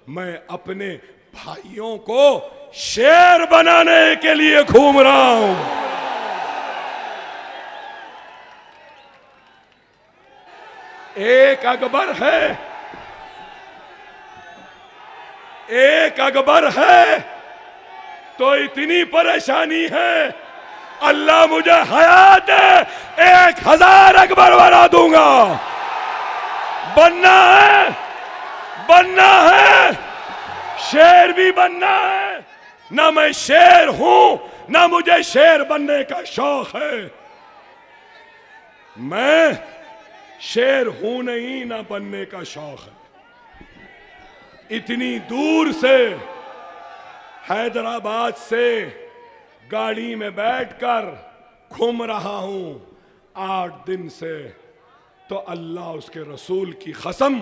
मैं अपने भाइयों को शेर बनाने के लिए घूम रहा हूं। एक अकबर है, एक अकबर है तो इतनी परेशानी है, अल्लाह मुझे हयात दे 1000 अकबर बना दूंगा। बनना है, बनना है, शेर भी बनना है। ना मैं शेर हूं, ना मुझे शेर बनने का शौक है। मैं शेर हूं नहीं, ना बनने का शौक है। इतनी दूर से हैदराबाद से गाड़ी में बैठकर घूम रहा हूं 8 दिन से, तो अल्लाह उसके रसूल की कसम,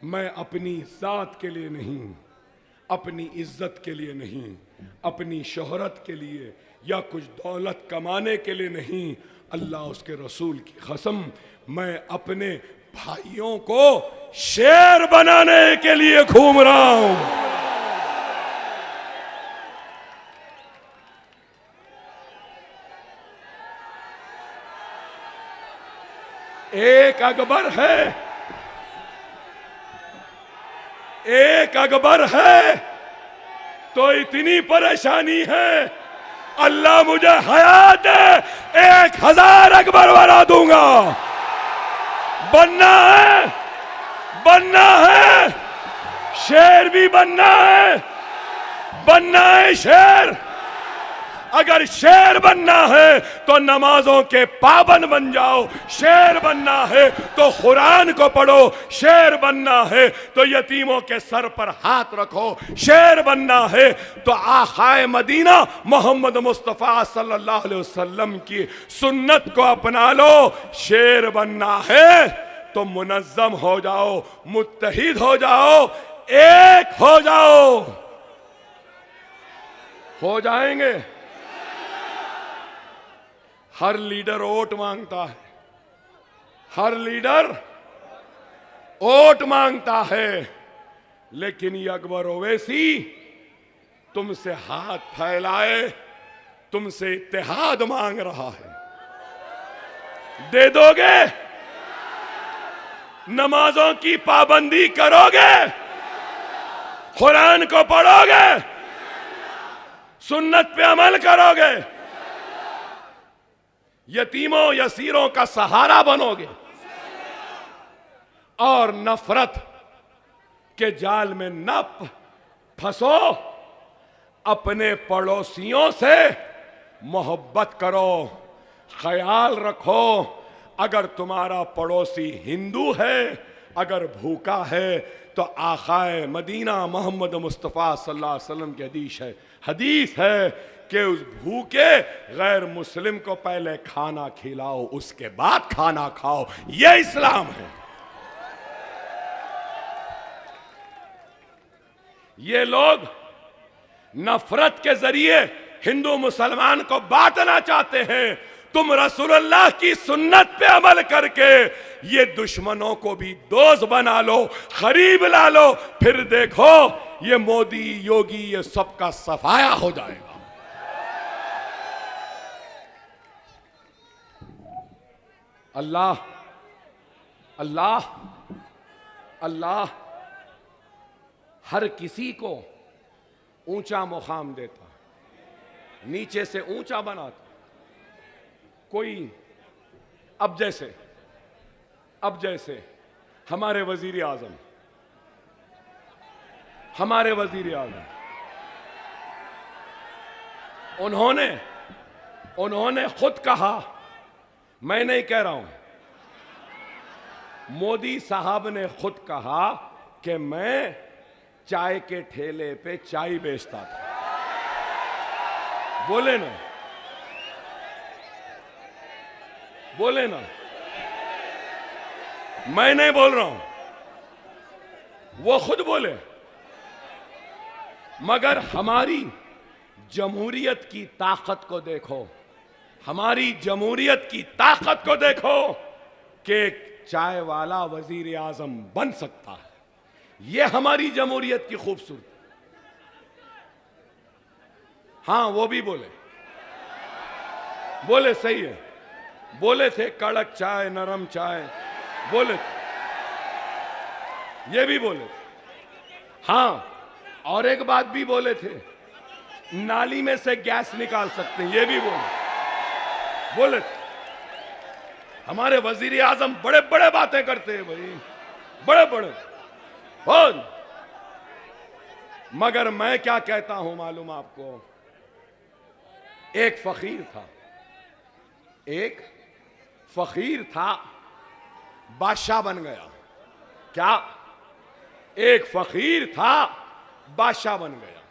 मैं अपनी जात के लिए नहीं, अपनी इज्जत के लिए नहीं, अपनी शोहरत के लिए या कुछ दौलत कमाने के लिए नहीं, अल्लाह उसके रसूल की कसम, मैं अपने भाइयों को शेर बनाने के लिए घूम रहा हूं। एक अकबर है, एक अकबर है तो इतनी परेशानी है, अल्लाह मुझे हयात दे 1000 अकबर बना दूंगा। बनना है, बनना है, शेर भी बनना है, बनना है शेर। अगर शेर बनना है तो नमाजों के पाबंद बन जाओ, शेर बनना है तो कुरान को पढ़ो, शेर बनना है तो यतीमों के सर पर हाथ रखो, शेर बनना है तो आखाए मदीना मोहम्मद मुस्तफ़ा सल्लल्लाहु अलैहि वसल्लम की सुन्नत को अपना लो। शेर बनना है तो मुनज़्ज़म हो जाओ, मुत्तहिद हो जाओ, एक हो जाओ। हो जाएंगे। हर लीडर वोट मांगता है, हर लीडर वोट मांगता है, लेकिन ये अकबर ओवैसी तुमसे हाथ फैलाए, तुमसे इत्तेहाद मांग रहा है। दे दोगे? नमाजों की पाबंदी करोगे? कुरान को पढ़ोगे? सुन्नत पे अमल करोगे? यतीमों यसीरों का सहारा बनोगे और नफरत के जाल में न फंसो। अपने पड़ोसियों से मोहब्बत करो, ख्याल रखो। अगर तुम्हारा पड़ोसी हिंदू है, अगर भूखा है, तो आखाए मदीना मोहम्मद मुस्तफ़ा सल्लल्लाहु अलैहि वसल्लम की हदीस है कि उस भूखे गैर मुस्लिम को पहले खाना खिलाओ, उसके बाद खाना खाओ। यह इस्लाम है। ये लोग नफरत के जरिए हिंदू मुसलमान को बांटना चाहते हैं। तुम रसूलुल्लाह की सुन्नत पे अमल करके ये दुश्मनों को भी दोस्त बना लो, करीब ला लो, फिर देखो ये मोदी योगी ये सबका सफाया हो जाएगा। अल्लाह अल्लाह अल्लाह हर किसी को ऊंचा मुकाम देता, नीचे से ऊंचा बनाता। कोई अब जैसे हमारे वजीर आजम उन्होंने खुद कहा, मैं नहीं कह रहा हूं, मोदी साहब ने खुद कहा कि मैं चाय के ठेले पे चाय बेचता था। बोले ना, बोले ना, मैं नहीं बोल रहा हूं, वो खुद बोले। मगर हमारी जमहूरियत की ताकत को देखो, हमारी जमहूरियत की ताकत को देखो कि चाय वाला वजीर आजम बन सकता है, ये हमारी जमहूरियत की खूबसूरती। हाँ, वो भी बोले सही है, बोले थे कड़क चाय नरम चाय, बोले थे, ये भी बोले थे। हाँ, और एक बात भी बोले थे, नाली में से गैस निकाल सकते हैं, ये भी बोले थे। हमारे वजीर आजम बड़े बड़े बातें करते हैं भाई, बड़े बड़े बहुत। मगर मैं क्या कहता हूं मालूम आपको, एक फकीर था बादशाह बन गया। क्या? एक फकीर था बादशाह बन गया।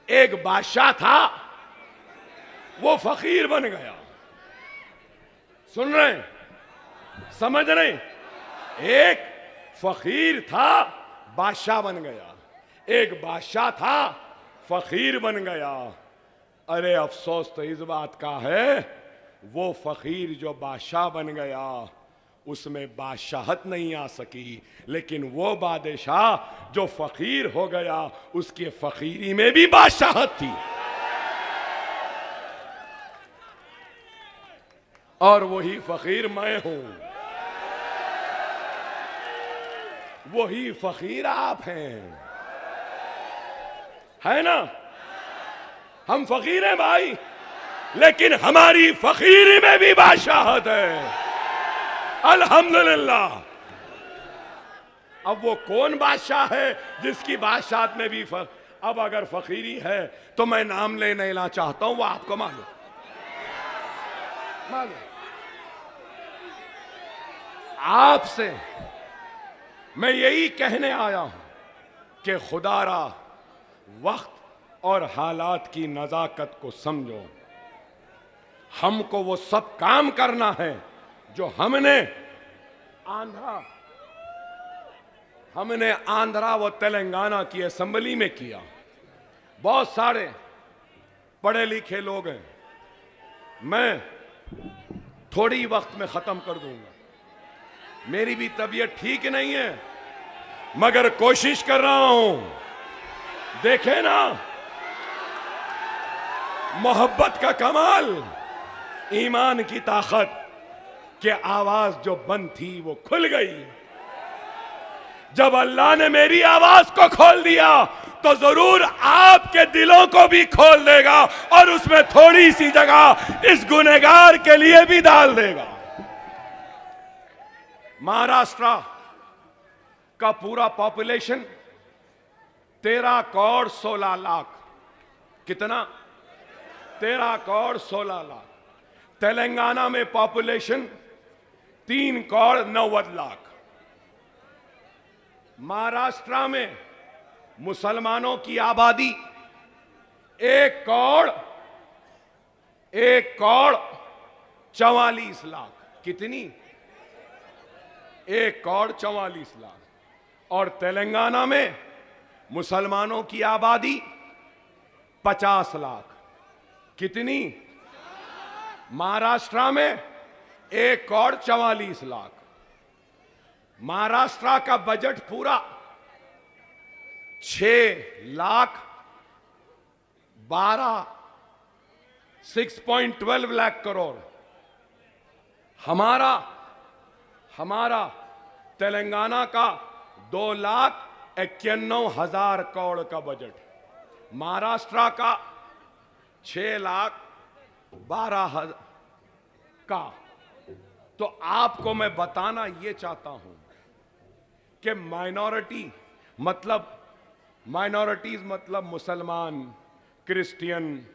एक बादशाह था वो फकीर बन गया। सुन रहे हैं? समझ रहे हैं? एक फकीर था बादशाह बन गया, एक बादशाह था फकीर बन गया। अरे अफसोस तो इस बात का है, वो फकीर जो बादशाह बन गया उसमें बादशाहत नहीं आ सकी, लेकिन वो बादशाह जो फकीर हो गया उसके फकीरी में भी बादशाहत थी। और वही फकीर मैं हूं, वही फकीर आप हैं, है ना? हम फकीर हैं भाई, लेकिन हमारी फकीरी में भी बादशाहत है। अल्हम्दुलिल्लाह। अब वो कौन बादशाह है जिसकी बादशाहत में भी अब अगर फकीरी है तो मैं नाम लेना चाहता हूं, वो आपको मालूम। आपसे मैं यही कहने आया हूं कि खुदारा वक्त और हालात की नजाकत को समझो। हमको वो सब काम करना है जो हमने आंध्रा व तेलंगाना की असेंबली में किया। बहुत सारे पढ़े लिखे लोग हैं, मैं थोड़ी वक्त में खत्म कर दूंगा। मेरी भी तबीयत ठीक नहीं है, मगर कोशिश कर रहा हूं। देखे ना मोहब्बत का कमाल, ईमान की ताकत, कि आवाज जो बंद थी वो खुल गई। जब अल्लाह ने मेरी आवाज को खोल दिया तो जरूर आपके दिलों को भी खोल देगा और उसमें थोड़ी सी जगह इस गुनहगार के लिए भी डाल देगा। महाराष्ट्र का पूरा पॉपुलेशन 13 करोड़ 16 लाख। कितना? 13 करोड़ 16 लाख। तेलंगाना में पॉपुलेशन 3 करोड़ 90 लाख। महाराष्ट्र में मुसलमानों की आबादी 1 करोड़ 44 लाख। कितनी? 1 करोड़ 44 लाख। और तेलंगाना में मुसलमानों की आबादी 50 लाख। कितनी? महाराष्ट्र में 1 करोड़ 44 लाख। महाराष्ट्र का बजट पूरा 6.12 लाख करोड़। हमारा तेलंगाना का 2,91,000 करोड़ का बजट। महाराष्ट्र का 6,12,000 का। तो आपको मैं बताना ये चाहता हूं कि माइनॉरिटीज मतलब मुसलमान, क्रिश्चियन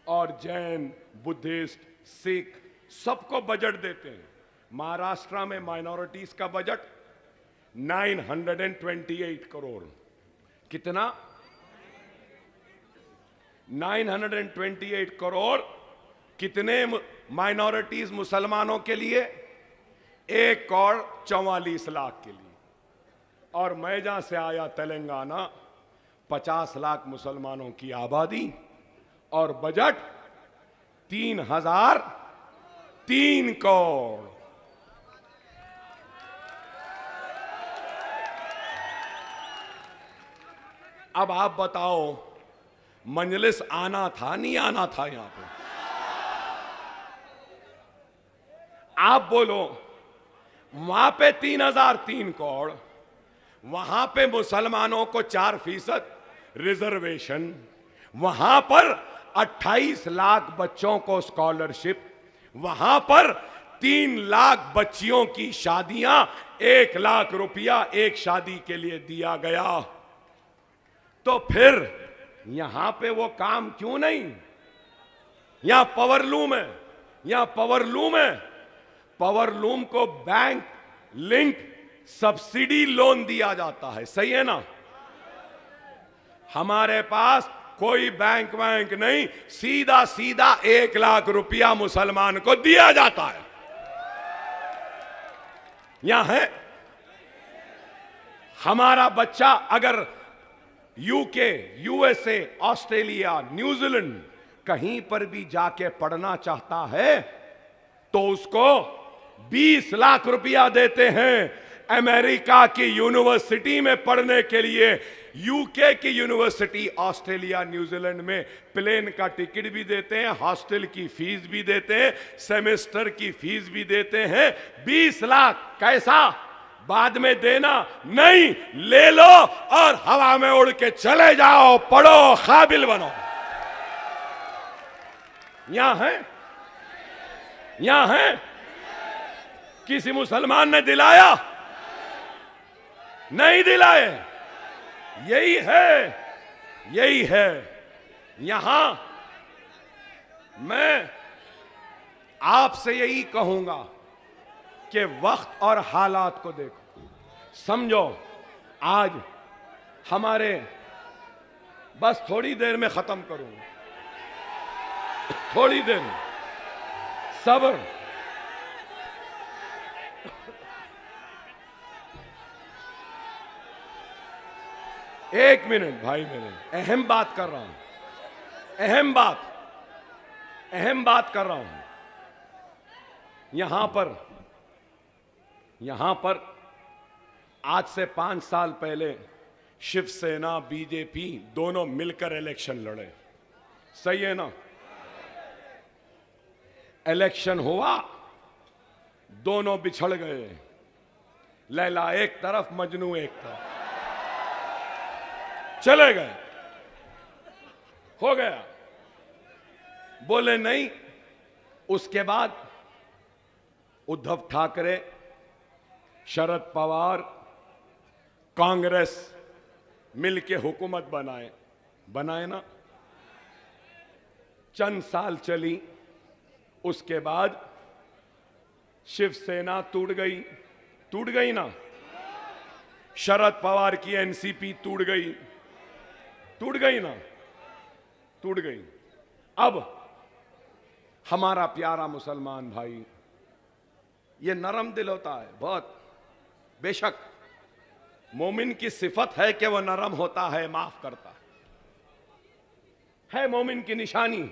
और जैन, बुद्धिस्ट, सिख सबको बजट देते हैं। महाराष्ट्र में माइनॉरिटीज का बजट 928 करोड़। कितना? 928 करोड़। कितने माइनॉरिटीज मुसलमानों के लिए? 1 करोड़ 44 लाख के लिए। और मैं जहां से आया तेलंगाना, 50 लाख मुसलमानों की आबादी और बजट 3,003 करोड़। अब आप बताओ, मजलिस आना था नहीं आना था यहां पे? आप बोलो, वहां पे 3003 करोड़, वहां पे मुसलमानों को 4% रिजर्वेशन, वहां पर 28 लाख बच्चों को स्कॉलरशिप, वहां पर 3 लाख बच्चियों की शादियां, 1 लाख रुपया एक शादी के लिए दिया गया। तो फिर यहां पे वो काम क्यों नहीं? यहां पावरलूम है, यहां पावरलूम है। पावरलूम को बैंक लिंक सब्सिडी लोन दिया जाता है, सही है ना? हमारे पास कोई बैंक वैंक नहीं, सीधा सीधा 1 लाख रुपया मुसलमान को दिया जाता है। यहां है, हमारा बच्चा अगर यूके, यूएसए, ऑस्ट्रेलिया, न्यूजीलैंड कहीं पर भी जाके पढ़ना चाहता है तो उसको 20 लाख रुपया देते हैं। अमेरिका की यूनिवर्सिटी में पढ़ने के लिए, यूके की यूनिवर्सिटी, ऑस्ट्रेलिया, न्यूजीलैंड में प्लेन का टिकट भी देते हैं, हॉस्टल की फीस भी देते हैं, सेमेस्टर की फीस भी देते हैं। 20 लाख कैसा? बाद में देना नहीं, ले लो और हवा में उड़ के चले जाओ, पढ़ो, काबिल बनो। यहां है, यहां है, किसी मुसलमान ने दिलाया? नहीं दिलाए। यही है, यही है। यहां मैं आपसे यही कहूंगा कि वक्त और हालात को देखो, समझो। आज हमारे, बस थोड़ी देर में खत्म करूंगा, थोड़ी देर में, सब्र। एक मिनट भाई, मेरे अहम बात कर रहा हूं, अहम बात कर रहा हूं। यहां पर आज से 5 साल पहले शिवसेना, बीजेपी दोनों मिलकर इलेक्शन लड़े, सही है ना? इलेक्शन हुआ, दोनों बिछड़ गए, लैला एक तरफ, मजनू एक तरफ, चले गए, हो गया। बोले नहीं। उसके बाद उद्धव ठाकरे, शरद पवार, कांग्रेस मिलके हुकूमत बनाए ना। चंद साल चली, उसके बाद शिवसेना टूट गई ना। शरद पवार की एनसीपी टूट गई ना, टूट गई। अब हमारा प्यारा मुसलमान भाई, ये नरम दिल होता है बहुत, बेशक मोमिन की सिफत है कि वह नरम होता है, माफ करता है मोमिन की निशानी।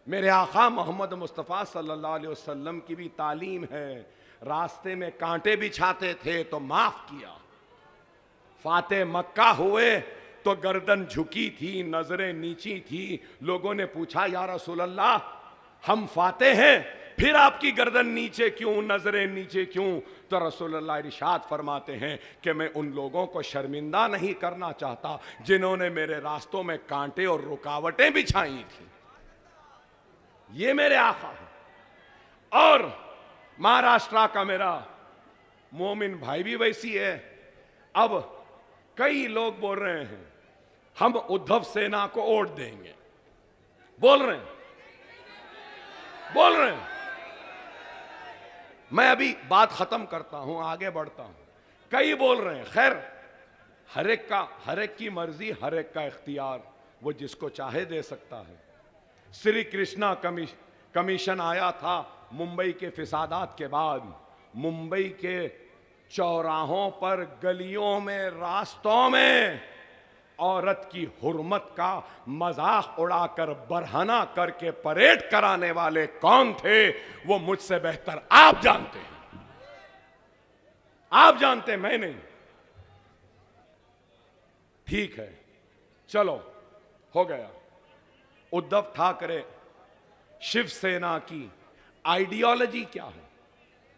मेरे आका मोहम्मद मुस्तफ़ा सल्लल्लाहु अलैहि वसल्लम की भी तालीम है, रास्ते में कांटे बिछाते थे तो माफ किया। फाते मक्का हुए तो गर्दन झुकी थी, नजरें नीची थी। लोगों ने पूछा, या रसूल अल्लाह, हम फाते हैं, फिर आपकी गर्दन नीचे क्यों, नजरें नीचे क्यों? तो रसूलुल्लाह इरशाद फरमाते हैं कि मैं उन लोगों को शर्मिंदा नहीं करना चाहता जिन्होंने मेरे रास्तों में कांटे और रुकावटें बिछाई थी। ये मेरे आका है। और महाराष्ट्र का मेरा मोमिन भाई भी वैसी है। अब कई लोग बोल रहे हैं हम उद्धव सेना को वोट देंगे, बोल रहे हैं। मैं अभी बात खत्म करता हूं, आगे बढ़ता हूं। कई बोल रहे हैं, खैर हर एक की मर्जी, हर एक का इख्तियार, वो जिसको चाहे दे सकता है। श्री कृष्णा कमीशन आया था मुंबई के फिसादात के बाद। मुंबई के चौराहों पर, गलियों में, रास्तों में औरत की हुर्मत का मजाक उड़ाकर, बरहना करके परेड कराने वाले कौन थे, वो मुझसे बेहतर आप जानते हैं। आप जानते हैं, मैं नहीं। ठीक है, चलो हो गया। उद्धव ठाकरे शिवसेना की आइडियोलॉजी क्या है?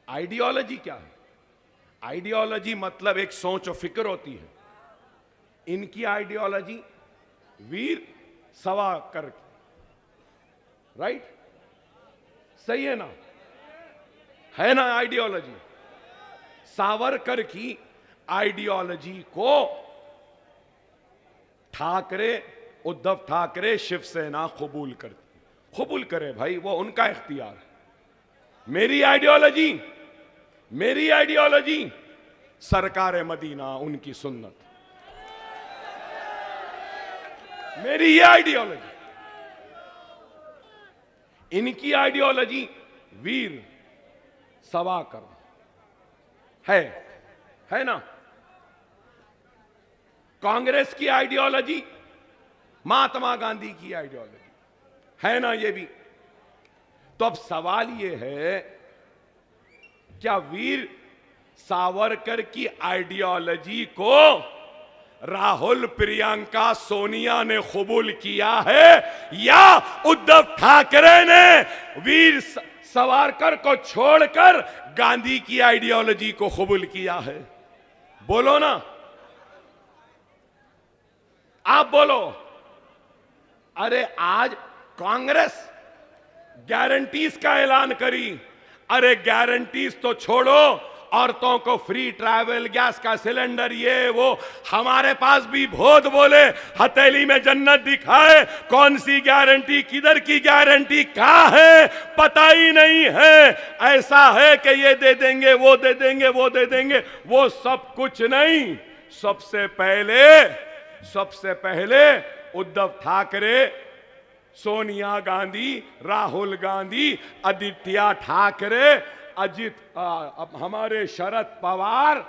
आइडियोलॉजी क्या है? आइडियोलॉजी मतलब एक सोच और फिक्र होती है। इनकी आइडियोलॉजी वीर सावरकर, राइट? सही है ना? है ना आइडियोलॉजी? सावरकर की आइडियोलॉजी को ठाकरे, उद्धव ठाकरे शिवसेना कबूल करती। कबूल करे भाई, वो उनका इख्तियार है। मेरी आइडियोलॉजी सरकार मदीना, उनकी सुन्नत, मेरी ये आइडियोलॉजी। इनकी आइडियोलॉजी वीर सावरकर है ना? कांग्रेस की आइडियोलॉजी महात्मा गांधी की आइडियोलॉजी है ना? ये भी। तो अब सवाल ये है, क्या वीर सावरकर की आइडियोलॉजी को राहुल, प्रियंका, सोनिया ने कबूल किया है या उद्धव ठाकरे ने वीर सावरकर को छोड़कर गांधी की आइडियोलॉजी को कबूल किया है? बोलो ना, आप बोलो। अरे आज कांग्रेस गारंटीज का ऐलान करी। अरे गारंटीज तो छोड़ो, औरतों को फ्री ट्रैवल, गैस का सिलेंडर, ये वो, हमारे पास भी बहुत बोले, हथेली में जन्नत दिखाए। कौन सी गारंटी, किधर की गारंटी, कहां है, पता ही नहीं है। ऐसा है कि ये दे देंगे, वो दे देंगे, वो दे देंगे, वो सब कुछ नहीं। सबसे पहले उद्धव ठाकरे, सोनिया गांधी, राहुल गांधी, आदित्य ठाकरे, अजित, हमारे शरद पवार,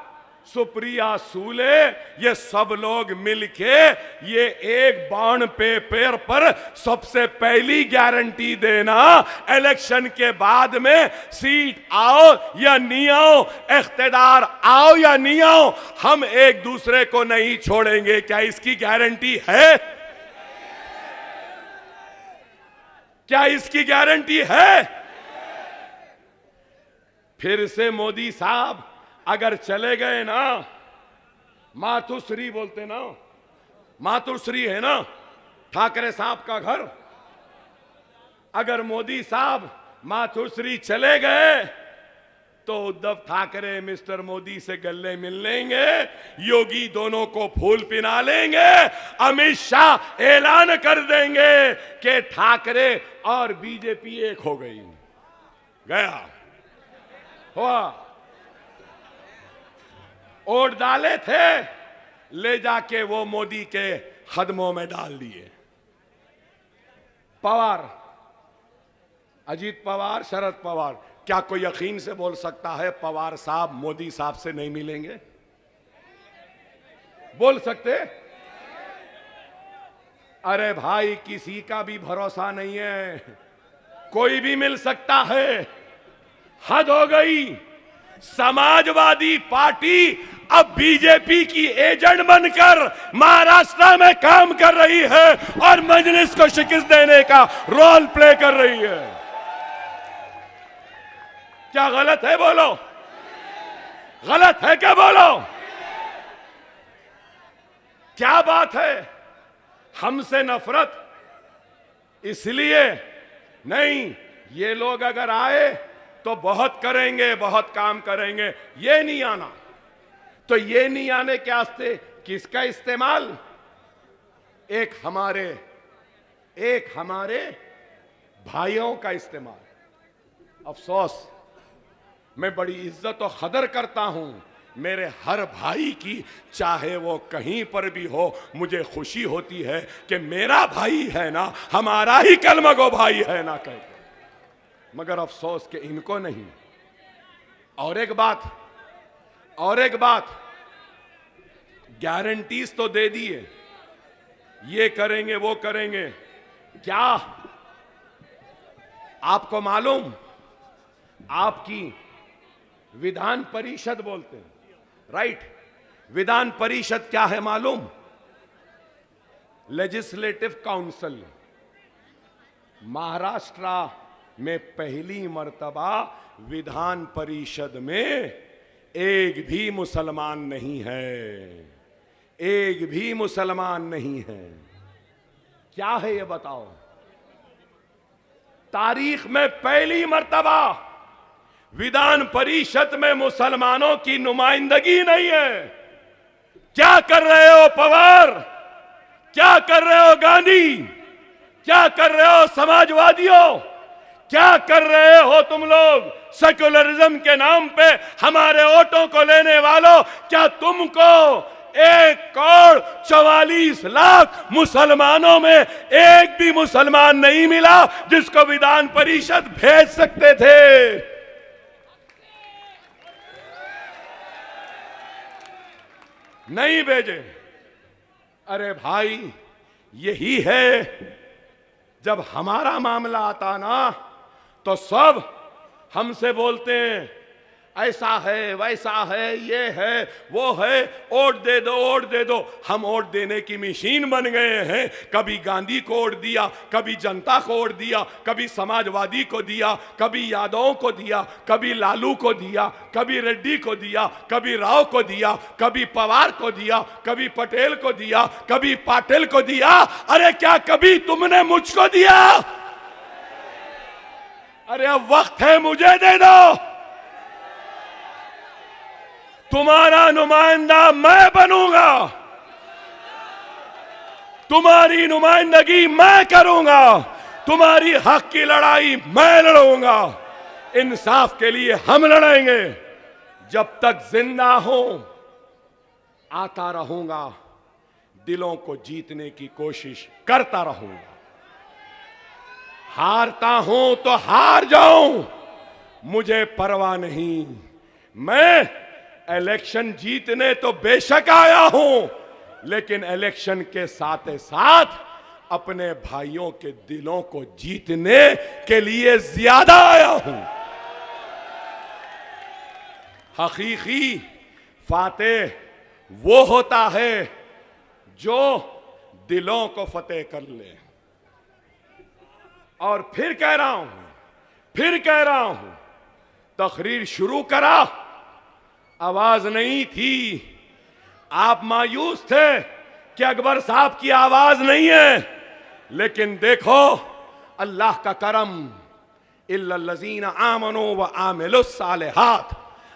सुप्रिया सूले, ये सब लोग मिलके ये एक बॉन्ड पेपर पर सबसे पहली गारंटी देना, इलेक्शन के बाद में सीट आओ या नहीं आओ, इख्तियार आओ या नहीं आओ, हम एक दूसरे को नहीं छोड़ेंगे। क्या इसकी गारंटी है? क्या इसकी गारंटी है? फिर से मोदी साहब अगर चले गए ना, मातुश्री बोलते ना, मातुश्री है ना ठाकरे साहब का घर, अगर मोदी साहब मातुश्री चले गए तो उद्धव ठाकरे मिस्टर मोदी से गले मिल लेंगे, योगी दोनों को फूल पिना लेंगे, अमित शाह ऐलान कर देंगे कि ठाकरे और बीजेपी एक हो गई। गया हुआ, वोट डाले थे, ले जाके वो मोदी के कदमों में डाल दिए। पवार, अजीत पवार, शरद पवार, क्या कोई यकीन से बोल सकता है पवार साहब मोदी साहब से नहीं मिलेंगे? बोल सकते? अरे भाई, किसी का भी भरोसा नहीं है, कोई भी मिल सकता है। हद हो गई। समाजवादी पार्टी अब बीजेपी की एजेंट बनकर महाराष्ट्र में काम कर रही है और मजलिस को शिकस्त देने का रोल प्ले कर रही है। क्या गलत है? बोलो, गलत है क्या? बोलो, क्या बात है? हमसे नफरत इसलिए नहीं, ये लोग अगर आए तो बहुत करेंगे, बहुत काम करेंगे, ये नहीं आना। तो ये नहीं आने के वास्ते किसका इस्तेमाल? एक हमारे भाइयों का इस्तेमाल। अफसोस, मैं बड़ी इज्जत और कदर करता हूं मेरे हर भाई की, चाहे वो कहीं पर भी हो। मुझे खुशी होती है कि मेरा भाई है ना, हमारा ही कलमा गो भाई है ना कहते, मगर अफसोस कि इनको नहीं। और एक बात, गारंटीज तो दे दिए, ये करेंगे, वो करेंगे। क्या आपको मालूम, आपकी विधान परिषद बोलते हैं, राइट? विधान परिषद क्या है मालूम? लेजिस्लेटिव काउंसिल, महाराष्ट्र में पहली मर्तबा विधान परिषद में एक भी मुसलमान नहीं है, एक भी मुसलमान नहीं है। क्या है ये बताओ? तारीख में पहली मर्तबा विधान परिषद में मुसलमानों की नुमाइंदगी नहीं है। क्या कर रहे हो पवार? क्या कर रहे हो गांधी? क्या कर रहे हो समाजवादियों? क्या कर रहे हो तुम लोग सेक्युलरिज्म के नाम पे हमारे वोटों को लेने वालों? क्या तुमको 1,44,00,000 मुसलमानों में एक भी मुसलमान नहीं मिला जिसको विधान परिषद भेज सकते थे? नहीं भेजे। अरे भाई, यही है, जब हमारा मामला आता ना तो सब हमसे बोलते हैं ऐसा है, वैसा है, ये है, वो है, वोट दे दो, वोट दे दो। हम वोट देने की मशीन बन गए हैं। कभी गांधी को वोट दिया, कभी जनता को वोट दिया, कभी समाजवादी को दिया, कभी यादवों को दिया, कभी लालू को दिया, कभी रेड्डी को दिया, कभी राव को दिया, कभी पवार को दिया, कभी पटेल को दिया, कभी पाटिल को दिया। अरे क्या कभी तुमने मुझको दिया? अरे अब वक्त है, मुझे दे दो। तुम्हारा नुमाइंदा मैं बनूंगा, तुम्हारी नुमाइंदगी मैं करूंगा, तुम्हारी हक की लड़ाई मैं लड़ूंगा। इंसाफ के लिए हम लड़ेंगे। जब तक जिंदा हूं आता रहूंगा, दिलों को जीतने की कोशिश करता रहूंगा। हारता हूं तो हार जाऊं, मुझे परवाह नहीं। मैं इलेक्शन जीतने तो बेशक आया हूं, लेकिन इलेक्शन के साथ साथ अपने भाइयों के दिलों को जीतने के लिए ज्यादा आया हूं। हकीकी फातेह वो होता है जो दिलों को फतेह कर ले। और फिर कह रहा हूं, तकरीर शुरू करा, आवाज नहीं थी। आप मायूस थे कि अकबर साहब की आवाज नहीं है, लेकिन देखो अल्लाह का करम, इल्लल्लज़ीना आमनू व आमिलुस सालिहात।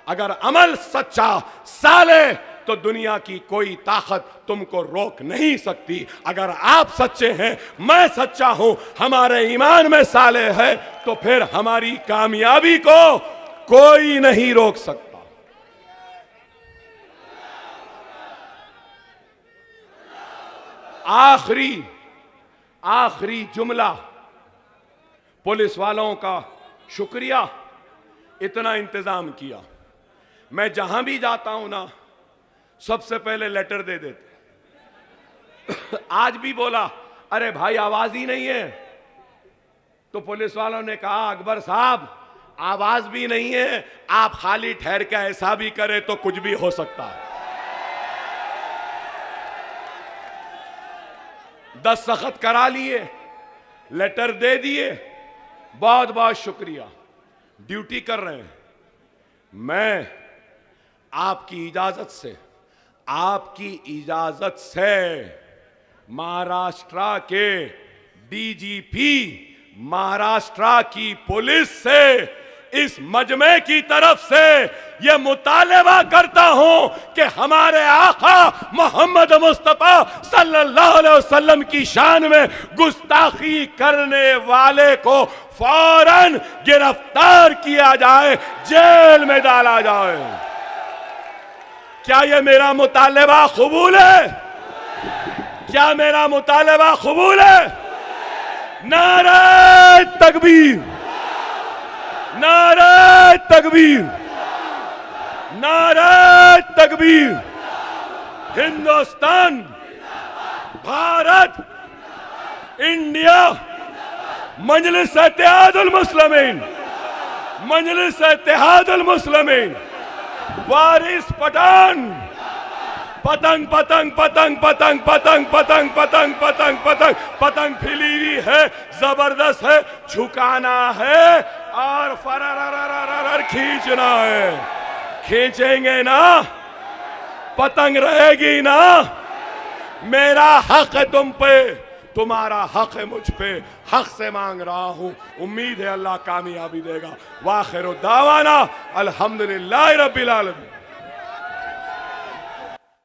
अगर अमल सच्चा साले तो दुनिया की कोई ताकत तुमको रोक नहीं सकती। अगर आप सच्चे हैं, मैं सच्चा हूं, हमारे ईमान में साले है, तो फिर हमारी कामयाबी को कोई नहीं रोक सकता। आखिरी जुमला, पुलिस वालों का शुक्रिया, इतना इंतजाम किया। मैं जहां भी जाता हूं ना, सबसे पहले लेटर दे देते। आज भी बोला, अरे भाई आवाज ही नहीं है। तो पुलिस वालों ने कहा, अकबर साहब आवाज भी नहीं है, आप खाली ठहर के ऐसा भी करें तो कुछ भी हो सकता है। दस्तखत करा लिए, लेटर दे दिए, बहुत बहुत शुक्रिया, ड्यूटी कर रहे हैं। मैं आपकी इजाजत से महाराष्ट्र के डीजीपी, महाराष्ट्र की पुलिस से, इस मजमे की तरफ से यह मुतालबा करता हूं कि हमारे आका मोहम्मद मुस्तफा सल्लल्लाहु अलैहि वसल्लम की शान में गुस्ताखी करने वाले को फौरन गिरफ्तार किया जाए, जेल में डाला जाए। क्या यह मेरा मुतालबा कबूल है? क्या मेरा मुतालबा कबूल है? नारे तकबीर, नारे तकबीर, नारे तकबीर। हिंदुस्तान, भारत, इंडिया, मजलिस इत्तेहादुल मुस्लिमीन, मजलिस इत्तेहादुल मुस्लिमीन, वारिस पठान, पतंग पतंग पतंग पतंग पतंग पतंग पतंग पतंग पतंग पतंग फैली हुई है, जबरदस्त है, झुकाना है और फररररररर खींचना है। खींचेंगे ना, पतंग रहेगी ना। मेरा हक है तुम पे, तुम्हारा हक है मुझ पे, हक से मांग रहा हूं, उम्मीद है अल्लाह कामयाबी देगा। वाखिर दावाना अल्हम्दुलिल्लाह रब्बिल आलमीन।